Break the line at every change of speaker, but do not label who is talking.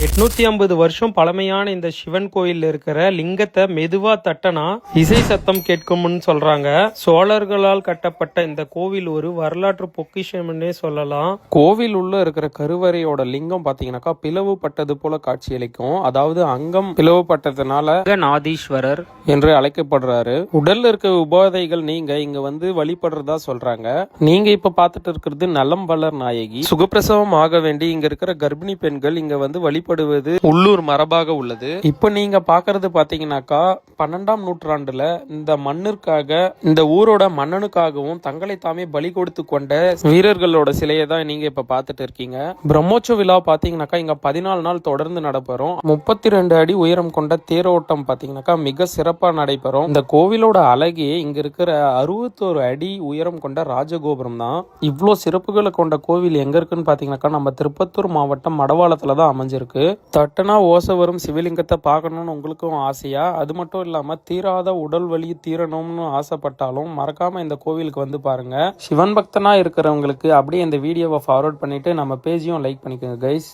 850 வருஷம் பழமையான இந்த சிவன் கோயில் இருக்கிற லிங்கத்தை மெதுவா தட்டனா இசை சத்தம் கேட்கும்னு சொல்றாங்க. சோழர்களால் கட்டப்பட்ட இந்த கோவில் ஒரு வரலாற்று பொக்கிஷம்னே சொல்லலாம். கோவில் உள்ள இருக்கிற கருவறையோட லிங்கம் பாத்தீங்கன்னாக்கா பிளவுபட்டது போல காட்சியளிக்கும். அதாவது அங்கம் பிளவுபட்டதுனால நாதீஸ்வரர் என்று அழைக்கப்படுறாரு. உடல்ல இருக்க உபாதைகள் நீங்க இங்க வந்து வழிபடுறதா சொல்றாங்க. நீங்க இப்ப பாத்துட்டு இருக்கிறது நலம் வளர் நாயகி. சுகப்பிரசவம் ஆக வேண்டி இங்க இருக்கிற கர்ப்பிணி பெண்கள் இங்க வந்து வழிபடுவது உள்ளூர் மரபாக உள்ளது. இப்ப நீங்க பாக்குறது பாத்தீங்கன்னாக்கா 12ஆம் நூற்றாண்டுல இந்த மண்ணிற்காக இந்த ஊரோட மன்னனுக்காகவும் தங்களை தாமே பலி கொடுத்து கொண்ட வீரர்களோட சிலையை தான் நீங்க இப்ப பாத்துட்டு இருக்கீங்க. பிரம்மோற்சவ விழா பாத்தீங்கன்னாக்கா இங்க 14 நாள் தொடர்ந்து நடைபெறும். 32 அடி உயரம் கொண்ட தேரோட்டம் பாத்தீங்கன்னாக்கா மிக சிறப்பா நடைபெறும். இந்த கோவிலோட அழகே இங்க இருக்கிற 61 அடி உயரம் கொண்ட ராஜகோபுரம் தான். இவ்வளோ சிறப்புகளை கொண்ட கோவில் எங்க இருக்குன்னு பாத்தீங்கன்னாக்கா நம்ம திருப்பத்தூர் மாவட்டம் மடவாளத்துல தான் அமைஞ்சிருக்கு. தட்டனா ஓசை வரும் சிவலிங்கத்தை பார்க்கணும்னு உங்களுக்கும் ஆசையா? அது மட்டும் இல்லாம தீராத உடல் வலி தீரணும்னு ஆசைப்பட்டாலும் மறக்காம இந்த கோவிலுக்கு வந்து பாருங்க. சிவன் பக்தனா இருக்கிறவங்களுக்கு அப்படியே இந்த வீடியோவை ஃபார்வர்ட் பண்ணிட்டு நம்ம பேஜையும் லைக் பண்ணிக்கோங்க கைஸ்.